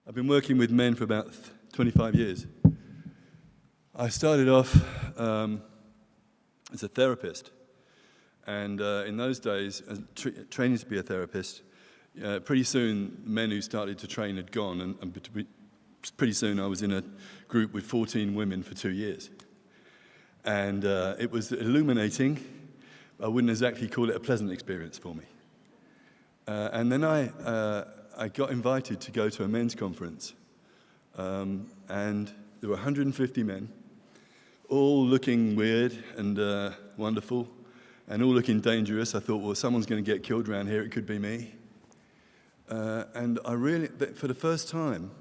I've been working with men for about 25 years. I started off as a therapist, and in those days, training to be a therapist, pretty soon men who started to train had gone, and pretty soon I was in a group with 14 women for 2 years. And it was illuminating. I wouldn't exactly call it a pleasant experience for me. And then I got invited to go to a men's conference, and there were 150 men, all looking weird and wonderful, and all looking dangerous. I thought, well, someone's going to get killed around here. It could be me. And I really, for the first time,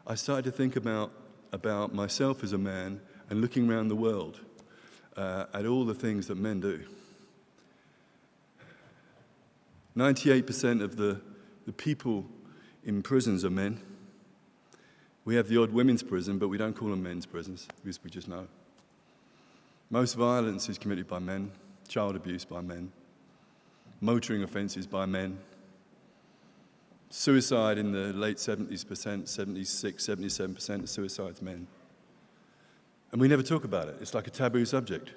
I started to think about myself as a man and looking around the world at all the things that men do. 98% of the people in prisons are men. We have the odd women's prison, but we don't call them men's prisons because we just know. Most violence is committed by men, child abuse by men, motoring offences by men, suicide in the late 70s%, 76, 77% of suicides men. And we never talk about it. It's like a taboo subject.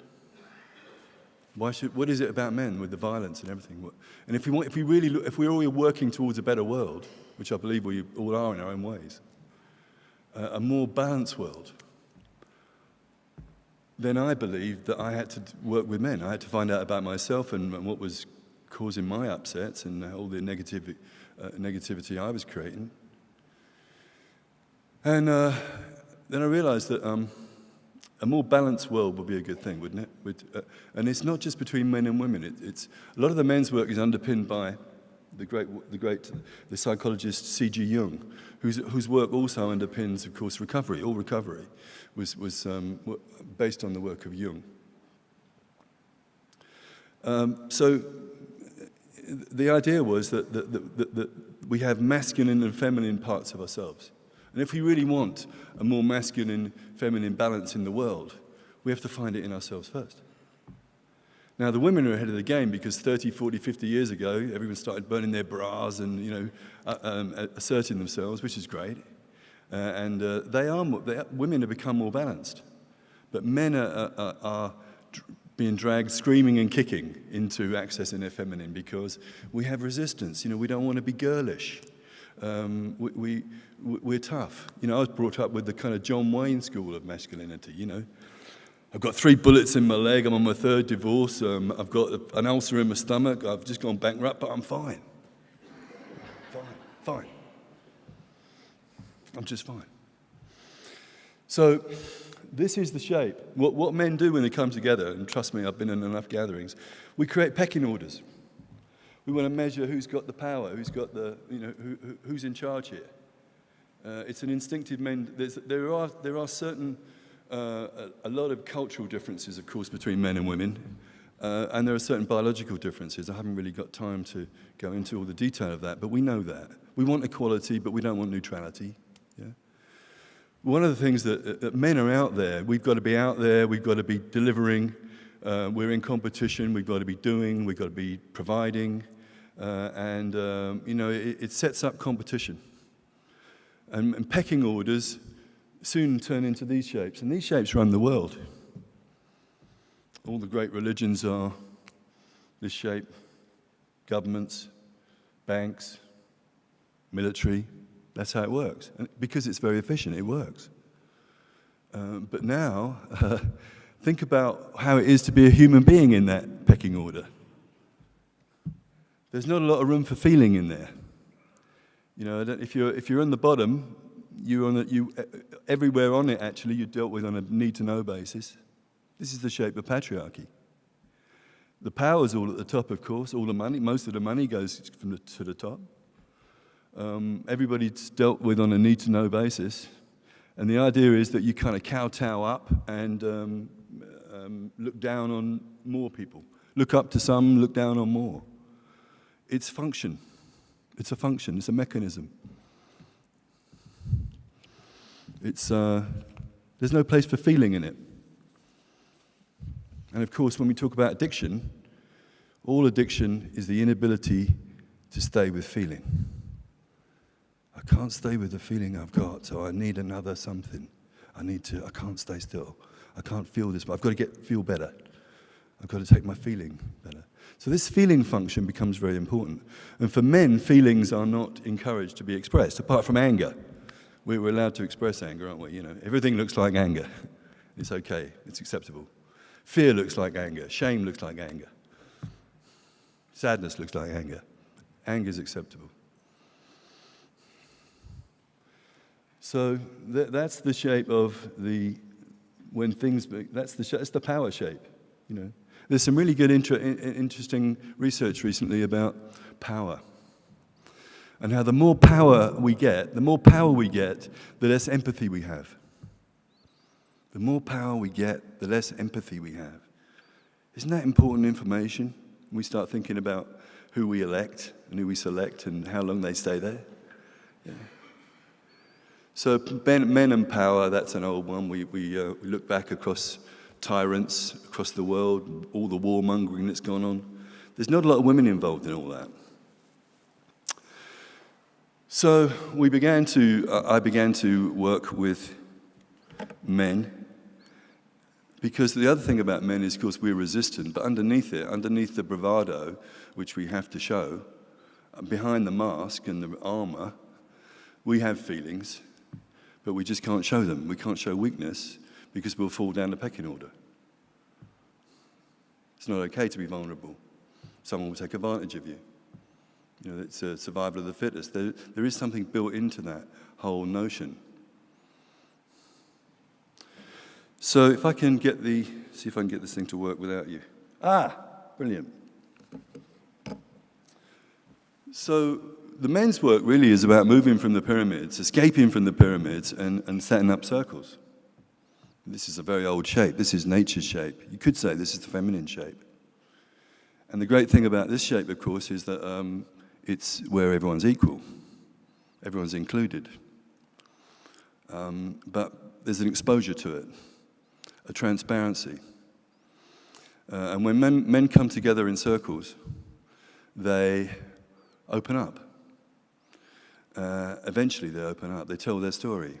What is it about men with the violence and everything? And if we're all working towards a better world, which I believe we all are in our own ways, a more balanced world, then I believed that I had to work with men. I had to find out about myself and what was causing my upsets and all the negativity I was creating. And then I realized that a more balanced world would be a good thing, wouldn't it? And it's not just between men and women. It's a lot of the men's work is underpinned by the psychologist C.G. Jung, whose work also underpins, of course, recovery. All recovery was based on the work of Jung. So the idea was that we have masculine and feminine parts of ourselves. And if we really want a more masculine, feminine balance in the world, we have to find it in ourselves first. Now, the women are ahead of the game because 30, 40, 50 years ago, everyone started burning their bras and, asserting themselves, which is great. Women have become more balanced. But men are being dragged screaming and kicking into accessing their feminine because we have resistance. We don't want to be girlish. We're tough. I was brought up with the kind of John Wayne school of masculinity, I've got 3 bullets in my leg, I'm on my 3rd divorce, I've got an ulcer in my stomach, I've just gone bankrupt, but I'm fine. Fine. I'm just fine. So this is the shape. What men do when they come together, and trust me, I've been in enough gatherings, we create pecking orders. We want to measure who's got the power, who's got who's in charge here. It's an instinctive men. There are certain a lot of cultural differences, of course, between men and women, and there are certain biological differences. I haven't really got time to go into all the detail of that, but we know that. We want equality, but we don't want neutrality. Yeah? One of the things that men are out there, we've got to be out there, we've got to be delivering, we're in competition, we've got to be doing, we've got to be providing, it sets up competition. And pecking orders soon turn into these shapes, and these shapes run the world. All the great religions are this shape: governments, banks, military. That's how it works. And because it's very efficient, it works. But now, think about how it is to be a human being in that pecking order. There's not a lot of room for feeling in there. If you're on the bottom, everywhere on it, actually, you're dealt with on a need-to-know basis. This is the shape of patriarchy. The power's all at the top, of course. All the money, most of the money goes to the top. Everybody's dealt with on a need-to-know basis. And the idea is that you kind of kowtow up and look down on more people. Look up to some, look down on more. It's function. It's a function. It's a mechanism. There's no place for feeling in it. And of course, when we talk about addiction, all addiction is the inability to stay with feeling. I can't stay with the feeling I've got, so I need another something. I can't stay still. I can't feel this, but I've got to feel better. I've got to take my feeling better. So this feeling function becomes very important. And for men, feelings are not encouraged to be expressed, apart from anger. We're allowed to express anger, aren't we? You know, everything looks like anger. It's okay, it's acceptable. Fear looks like anger. Shame looks like anger. Sadness looks like anger. Anger is acceptable. So that's the shape of that's the power shape, you know. There's some really good interesting research recently about power. And how the more power we get, the less empathy we have. The more power we get, the less empathy we have. Isn't that important information? We start thinking about who we elect and who we select and how long they stay there. Yeah. So men and power, that's an old one. We look back across tyrants, across the world, all the warmongering that's gone on. There's not a lot of women involved in all that. So I began to work with men, because the other thing about men is, of course, we're resistant, but underneath the bravado, which we have to show, behind the mask and the armor, we have feelings, but we just can't show them. We can't show weakness because we'll fall down the pecking order. It's not okay to be vulnerable. Someone will take advantage of you. You know, it's a survival of the fittest. There is something built into that whole notion. So if I can see if I can get this thing to work without you. Brilliant. So the men's work really is about moving from the pyramids, escaping from the pyramids, and setting up circles. This is a very old shape. This is nature's shape. You could say this is the feminine shape. And the great thing about this shape, of course, is that it's where everyone's equal. Everyone's included. But there's an exposure to it, a transparency. And when men come together in circles, they open up. Eventually they open up. They tell their story.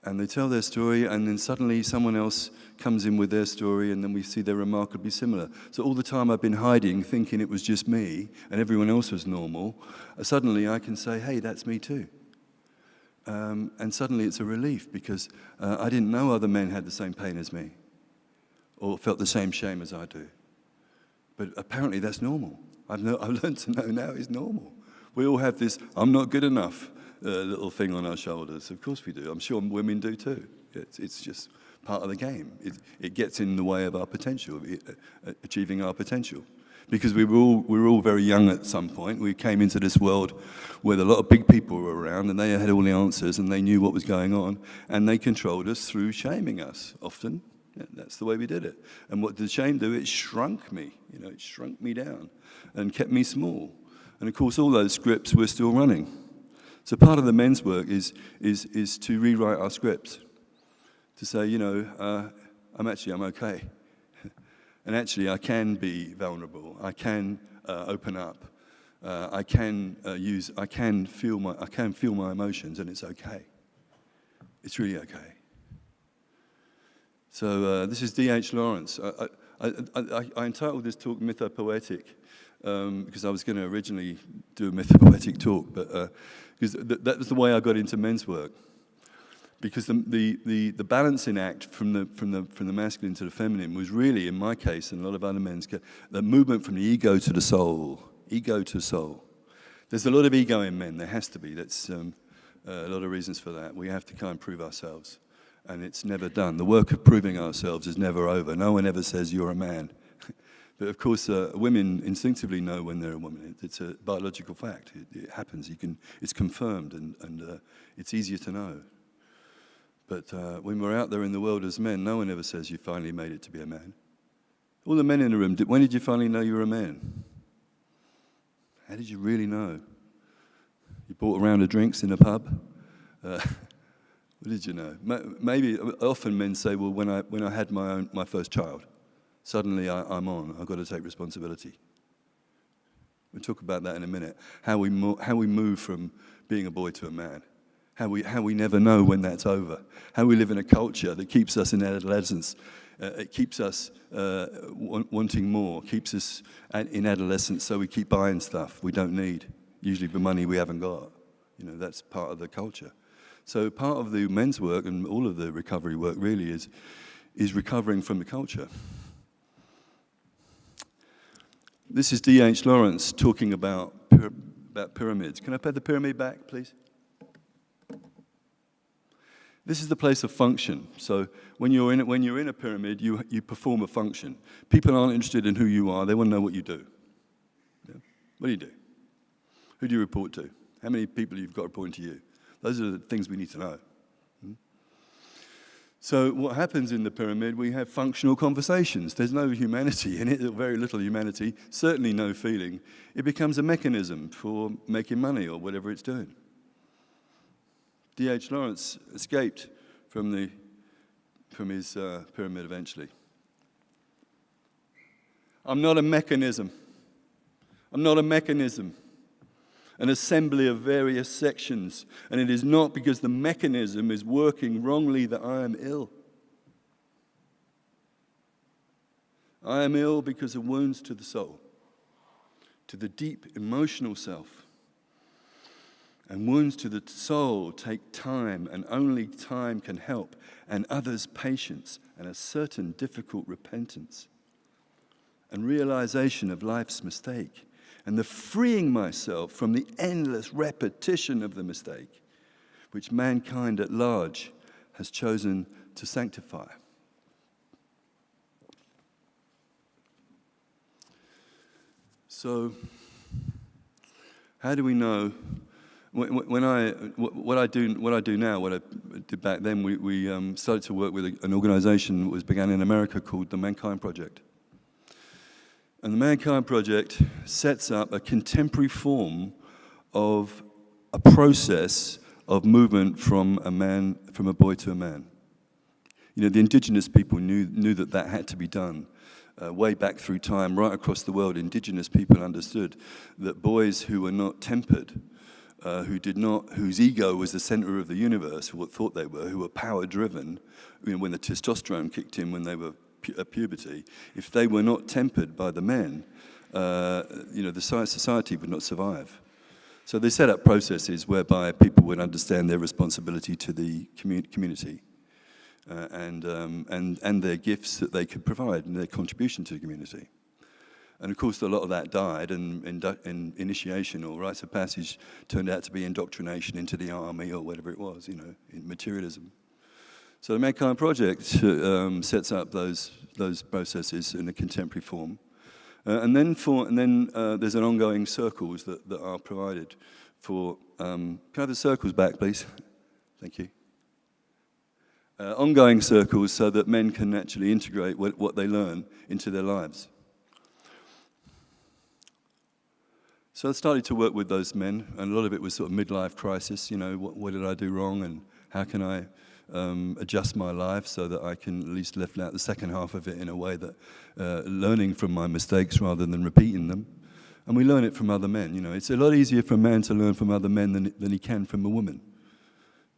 And they tell their story, and then suddenly someone else comes in with their story, and then we see they're remarkably similar. So all the time I've been hiding, thinking it was just me, and everyone else was normal, suddenly I can say, hey, that's me too. And suddenly it's a relief, because I didn't know other men had the same pain as me, or felt the same shame as I do. But apparently that's normal. I've learned to know now it's normal. We all have this, I'm not good enough, little thing on our shoulders. Of course we do. I'm sure women do too. It's just part of the game. It gets in the way of our potential, achieving our potential. Because we were all very young at some point. We came into this world where a lot of big people were around, and they had all the answers, and they knew what was going on, and they controlled us through shaming us often. Yeah, that's the way we did it. And what did shame do? It shrunk me. You know, it shrunk me down and kept me small. And of course, all those scripts we're still running. So part of the men's work is to rewrite our scripts, to say, you know, I'm okay, and actually I can be vulnerable. I can open up. I can feel my emotions, and it's okay. It's really okay. So this is D.H. Lawrence. I entitled this talk "Mythopoetic" because I was going to originally do a mythopoetic talk, but because that was the way I got into men's work. Because the balancing act from the masculine to the feminine was really, in my case, and a lot of other men's, the movement from the ego to the soul. Ego to soul. There's a lot of ego in men. There has to be. That's a lot of reasons for that. We have to kind of prove ourselves, and it's never done. The work of proving ourselves is never over. No one ever says you're a man. But of course, women instinctively know when they're a woman. It's a biological fact. It happens. It's confirmed, and it's easier to know. But when we're out there in the world as men, no one ever says you finally made it to be a man. All the men in the room, when did you finally know you were a man? How did you really know? You bought a round of drinks in a pub? What did you know? Maybe often men say, well, when I had my first child, suddenly I'm on. I've got to take responsibility. We'll talk about that in a minute, how we move from being a boy to a man, how we never know when that's over, how we live in a culture that keeps us in adolescence, it keeps us wanting more, keeps us in adolescence, so we keep buying stuff we don't need, usually the money we haven't got. That's part of the culture. So part of the men's work and all of the recovery work really is recovering from the culture. This is D.H. Lawrence talking about pyramids. Can I put the pyramid back, please? This is the place of function. So when you're in a pyramid, you perform a function. People aren't interested in who you are. They want to know what you do. Yeah? What do you do? Who do you report to? How many people you've got reporting to you? Those are the things we need to know. So what happens in the pyramid, we have functional conversations. There's no humanity in it, very little humanity, certainly no feeling. It becomes a mechanism for making money or whatever it's doing. D.H. Lawrence escaped from his pyramid eventually. I'm not a mechanism. I'm not a mechanism. An assembly of various sections, and it is not because the mechanism is working wrongly that I am ill. I am ill because of wounds to the soul, to the deep emotional self. And wounds to the soul take time, and only time can help, and others' patience, and a certain difficult repentance, and realization of life's mistake, and the freeing myself from the endless repetition of the mistake, which mankind at large has chosen to sanctify. So, how do we know? What I do now, what I did back then, we started to work with an organization that was began in America called the Mankind Project. And the Mankind Project sets up a contemporary form of a process of movement from a boy to a man. The indigenous people knew that had to be done. Way back through time, right across the world, indigenous people understood that boys who were not tempered, whose ego was the center of the universe, what thought they were, who were power-driven, when the testosterone kicked in when they were at puberty, if they were not tempered by the men, the society would not survive. So they set up processes whereby people would understand their responsibility to the community and their gifts that they could provide and their contribution to the community. And of course, a lot of that died, and initiation or rites of passage turned out to be indoctrination into the army or whatever it was, in materialism. So the Mankind Project sets up those processes in a contemporary form, and then there's an ongoing circles that are provided for. Can I have the circles back, please? Thank you. Ongoing circles so that men can actually integrate what they learn into their lives. So I started to work with those men, and a lot of it was sort of midlife crisis. What did I do wrong, and how can I adjust my life so that I can at least live out the second half of it in a way that learning from my mistakes rather than repeating them. And we learn it from other men. It's a lot easier for a man to learn from other men than he can from a woman.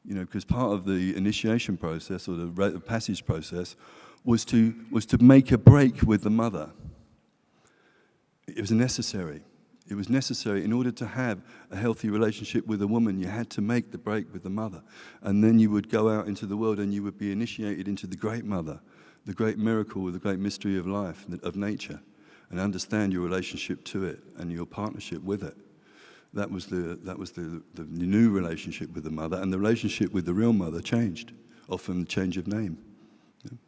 Because part of the initiation process or the rite of passage process was to make a break with the mother. It was necessary. It was necessary in order to have a healthy relationship with a woman. You had to make the break with the mother. And then you would go out into the world and you would be initiated into the great mother, the great miracle, the great mystery of life, of nature, and understand your relationship to it and your partnership with it. That was the new relationship with the mother, and the relationship with the real mother changed, often change of name. Yeah.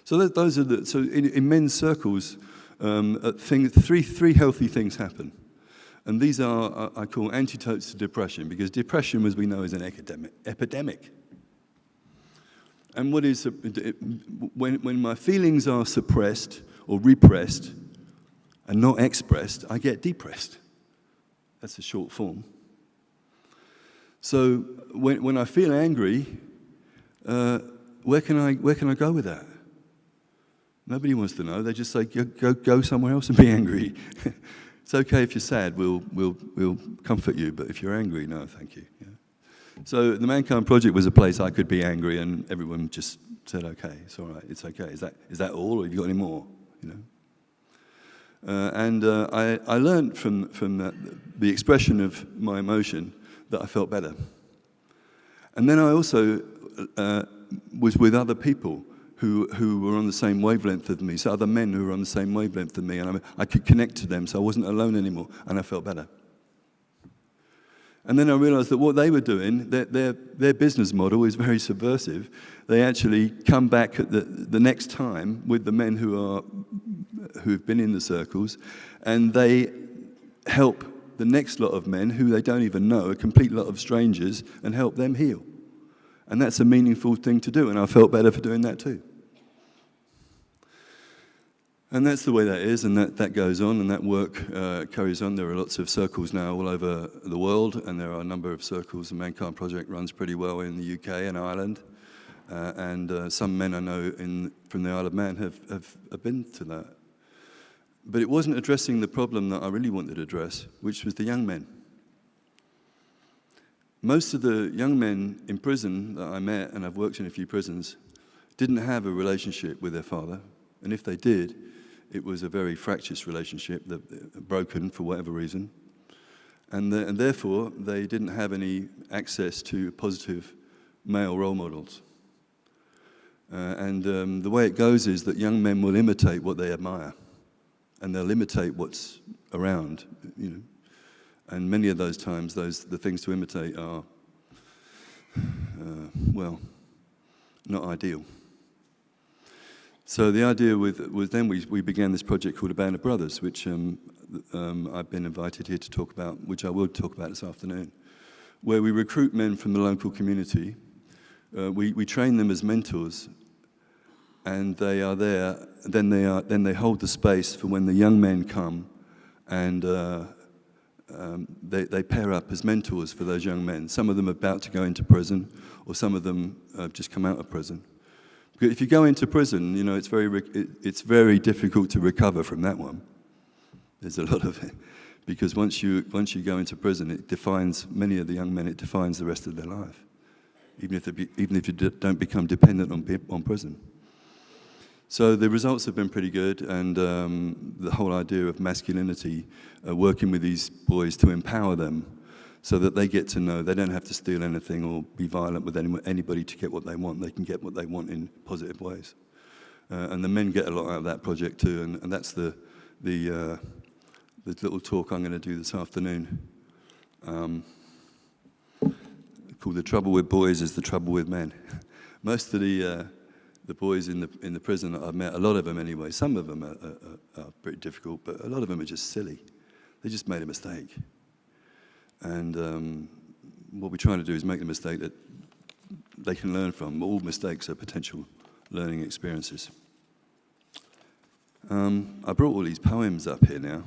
So those are so in men's circles, three healthy things happen. And these are, I call antidotes to depression, because depression, as we know, is an epidemic. And when my feelings are suppressed or repressed and not expressed, I get depressed. That's the short form. So when I feel angry, where can I go with that? Nobody wants to know. They just say, go somewhere else and be angry. It's okay if you're sad, we'll comfort you, but if you're angry, no, thank you. Yeah. So the Mankind Project was a place I could be angry, and everyone just said, okay, it's all right, it's okay. Is that all, or have you got any more? You know. I learned from the expression of my emotion that I felt better. And then I also was with other people who were on the same wavelength as me, so other men who were on the same wavelength as me, and I could connect to them, so I wasn't alone anymore, and I felt better. And then I realized that what they were doing, their business model is very subversive. They actually come back at the next time with the men who've been in the circles, and they help the next lot of men who they don't even know, a complete lot of strangers, and help them heal. And that's a meaningful thing to do, and I felt better for doing that too. And that's the way that is, and that goes on, and that work carries on. There are lots of circles now all over the world, and there are a number of circles. The Mankind Project runs pretty well in the UK and Ireland, and some men I know from the Isle of Man have been to that. But it wasn't addressing the problem that I really wanted to address, which was the young men. Most of the young men in prison that I met, and I've worked in a few prisons, didn't have a relationship with their father, and if they did, it was a very fractious relationship, broken for whatever reason. And therefore, they didn't have any access to positive male role models. The way it goes is that young men will imitate what they admire, and they'll imitate what's around, you know. And many of those times, the things to imitate are, well, not ideal. So the idea was then we began this project called A Band of Brothers, which I've been invited here to talk about, which I will talk about this afternoon, where we recruit men from the local community. We train them as mentors, and they are there. Then they hold the space for when the young men come, and they pair up as mentors for those young men. Some of them are about to go into prison, or some of them have just come out of prison. If you go into prison, you know, it's very difficult to recover from that one. There's a lot of it, because once you go into prison, it defines many of the young men. It defines the rest of their life, even if you don't become dependent on prison. So the results have been pretty good, and the whole idea of masculinity, working with these boys to empower them, so that they get to know they don't have to steal anything or be violent with anybody to get what they want. They can get what they want in positive ways. And the men get a lot out of that project too, and that's the little talk I'm going to do this afternoon. Called The Trouble with Boys is the Trouble with Men. Most of the boys in the prison that I've met, a lot of them anyway, some of them are pretty difficult, but a lot of them are just silly. They just made a mistake. And what we're trying to do is make the mistake that they can learn from. All mistakes are potential learning experiences. I brought all these poems up here now,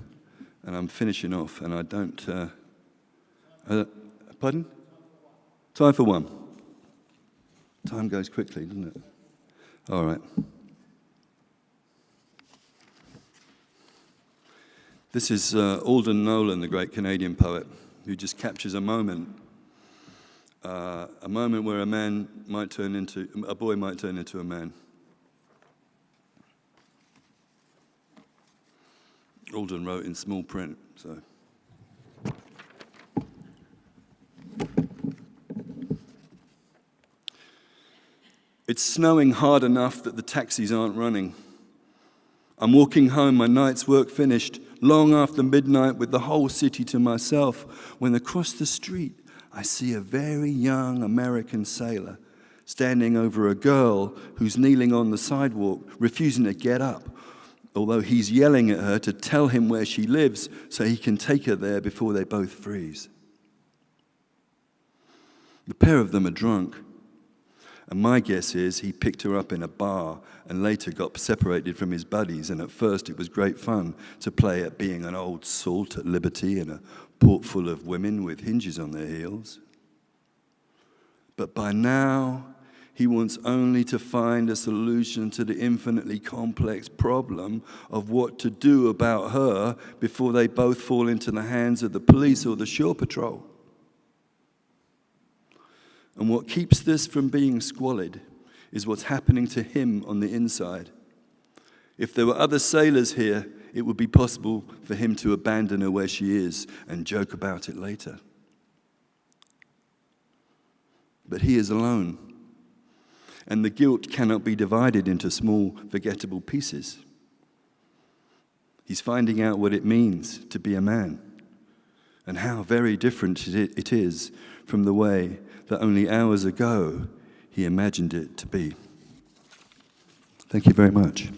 and I'm finishing off, and I don't... pardon? Time for one. Time goes quickly, doesn't it? All right. This is Alden Nolan, the great Canadian poet, who just captures a moment where a boy might turn into a man. Alden wrote in small print, so. It's snowing hard enough that the taxis aren't running. I'm walking home, my night's work finished, long after midnight with the whole city to myself, when across the street I see a very young American sailor standing over a girl who's kneeling on the sidewalk, refusing to get up, although he's yelling at her to tell him where she lives so he can take her there before they both freeze. The pair of them are drunk, and my guess is he picked her up in a bar and later got separated from his buddies, and at first it was great fun to play at being an old salt at liberty in a port full of women with hinges on their heels. But by now, He wants only to find a solution to the infinitely complex problem of what to do about her before they both fall into the hands of the police or the shore patrol. And what keeps this from being squalid is what's happening to him on the inside. If there were other sailors here, it would be possible for him to abandon her where she is and joke about it later. But he is alone, and the guilt cannot be divided into small, forgettable pieces. He's finding out what it means to be a man, and how very different it is from the way that only hours ago he imagined it to be. Thank you very much.